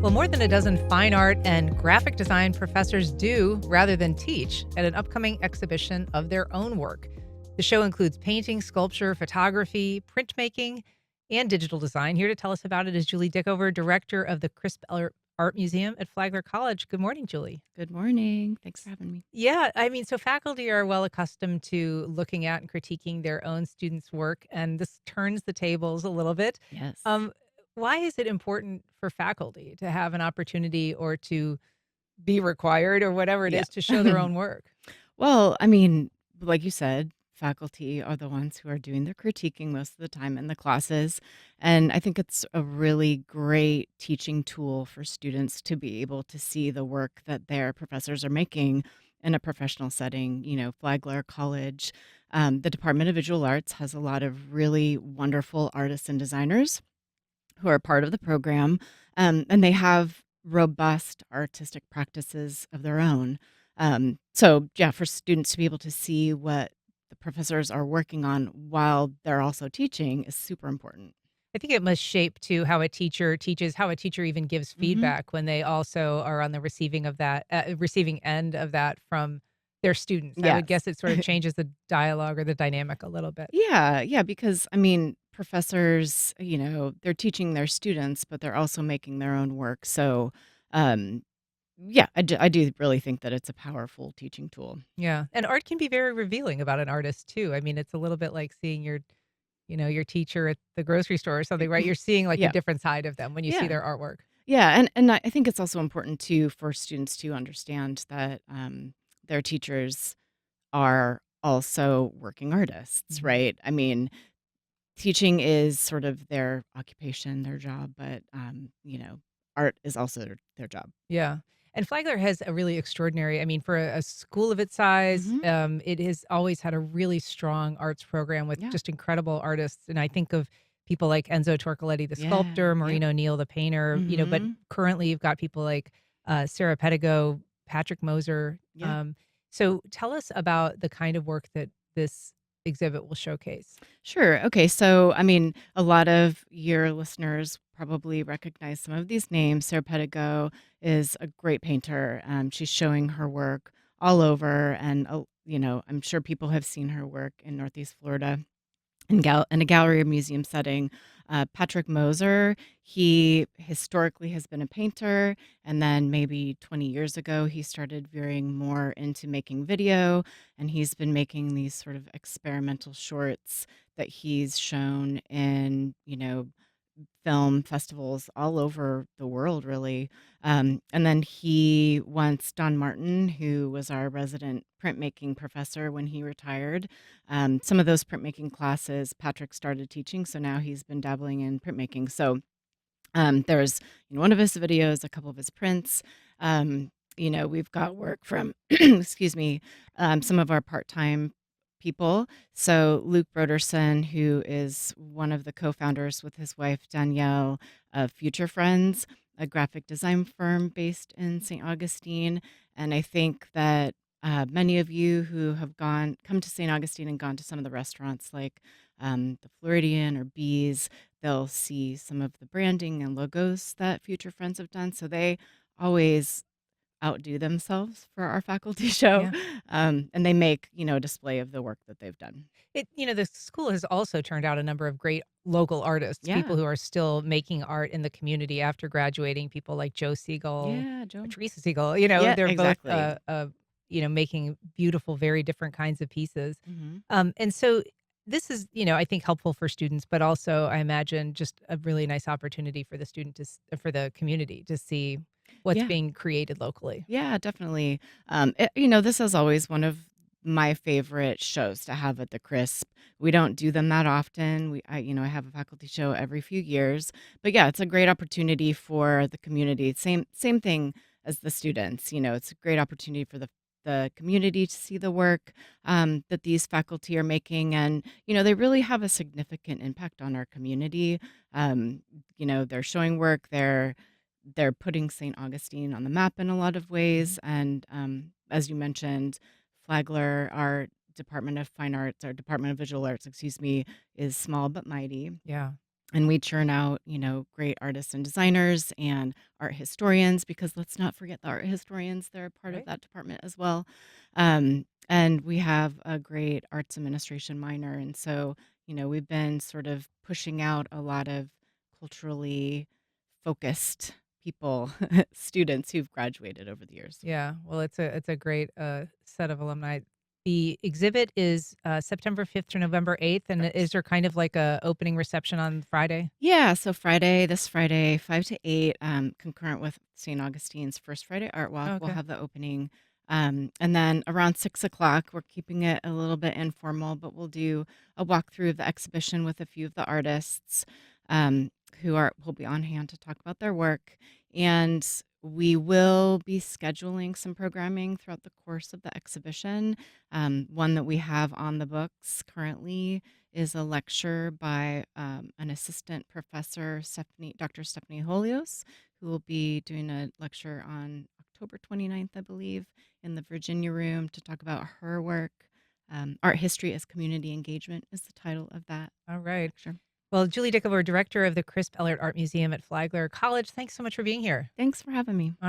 Well, more than a dozen fine art and graphic design professors do rather than teach at an upcoming exhibition of their own work. The show includes painting, sculpture, photography, printmaking, and digital design. Here to tell us about it is Julie Dickover, director of the Crisp-Ellert Art Museum at Flagler College. Good morning, Julie. Good morning. Thanks for having me. Yeah, I mean, so faculty are well accustomed to looking at and critiquing their own students' work, and this turns the tables a little bit. Yes. Um, why is it important for faculty to have an opportunity or to be required or whatever it Yeah. is to show their own work? Well, I mean, like you said, faculty are the ones who are doing the critiquing most of the time in the classes. And I think it's a really great teaching tool for students to be able to see the work that their professors are making in a professional setting. Flagler College, the Department of Visual Arts has a lot of really wonderful artists and designers who are part of the program, and they have robust artistic practices of their own. So, yeah, for students to be able to see what the professors are working on while they're also teaching is super important. I think it must shape too how a teacher teaches, how a teacher even gives Hmm. feedback when they also are on the receiving end of that from their students. I would Yes. guess it sort of changes the dialogue or the dynamic a little bit. Yeah, yeah, because I mean, professors, they're teaching their students, but they're also making their own work. So, um, yeah, I do really think that it's a powerful teaching tool. Yeah, and art can be very revealing about an artist too. I mean, it's a little bit like seeing your teacher at the grocery store or something, right? You're seeing like a Yeah, different side of them when you see yeah. their artwork. Yeah, and I think it's also important too for students to understand that their teachers are also working artists, Mhm. right? I mean, teaching is sort of their occupation, their job, but art is also their job. Yeah. And Flagler has a really extraordinary, I mean, for a school of its size, Hmm. it has always had a really strong arts program with Yeah, just incredible artists. And I think of people like Enzo Torcoletti, the yeah, sculptor, yep. Maureen O'Neill, the painter, but Hmm. currently you've got people like Sarah Pedigo, Patrick Moser. Yeah. So tell us about the kind of work that this exhibit will showcase. Sure. Okay. So, I mean, a lot of your listeners probably recognize some of these names. Sarah Pedigo is a great painter. She's showing her work all over, and I'm sure people have seen her work in Northeast Florida in a gallery or museum setting. Patrick Moser, he historically has been a painter, and then maybe 20 years ago, he started veering more into making video, and he's been making these sort of experimental shorts that he's shown in, film festivals all over the world, really. And then he wants Don Martin, who was our resident printmaking professor when he retired. Some of those printmaking classes Patrick started teaching, so now he's been dabbling in printmaking. So there's one of his videos, a couple of his prints. We've got work from, excuse me, some of our part-time people. So Luke Broderson, who is one of the co-founders with his wife Danielle of Future Friends, a graphic design firm based in St. Augustine. And I think that many of you who have come to St. Augustine and gone to some of the restaurants like the Floridian or Bees, they'll see some of the branding and logos that Future Friends have done. So they always outdo themselves for our faculty show. Yeah. And they make, a display of the work that they've done. The school has also turned out a number of great local artists, people Yeah. who are still making art in the community after graduating, people like Joe Siegel, Yeah, Joe. Teresa Siegel, Yeah, they're both, exactly. making beautiful, very different kinds of pieces. Hmm. And so this is, I think helpful for students, but also I imagine just a really nice opportunity for the for the community to see what's Yeah. being created locally. Yeah, definitely. This is always one of my favorite shows to have at the Crisp. We don't do them that often. I have a faculty show every few years, but yeah, it's a great opportunity for the community. Same thing as the students. It's a great opportunity for the community to see the work that these faculty are making, and they really have a significant impact on our community. They're showing work. They're putting St. Augustine on the map in a lot of Mhm. ways, and, as you mentioned, Flagler, our Department of Fine Arts, our Department of Visual Arts, excuse me, is small but mighty. Yeah. and we churn out, great artists and designers and art historians, because let's not forget the art historians. They're a part of Right? that department as well. And we have a great arts administration minor. And so, we've been sort of pushing out a lot of culturally focused people, students who've graduated over the years. Yeah. Well, it's a great set of alumni. The exhibit is September 5th to November 8th. And is there kind of like a opening reception on Friday? Yeah, so this Friday, 5 to 8, concurrent with St. Augustine's First Friday Art Walk, Oh, we'll okay. have the opening. And then around 6 o'clock, we're keeping it a little bit informal, but we'll do a walkthrough of the exhibition with a few of the artists um, will be on hand to talk about their work. And we will be scheduling some programming throughout the course of the exhibition. One that we have on the books currently is a lecture by an assistant professor, Dr. Stephanie Holios, who will be doing a lecture on October 29th, I believe, in the Virginia Room to talk about her work. Art History as Community Engagement is the title of that All right. lecture. Well, Julie Dickover, director of the Crisp-Ellert Art Museum at Flagler College, thanks so much for being here. Thanks for having me.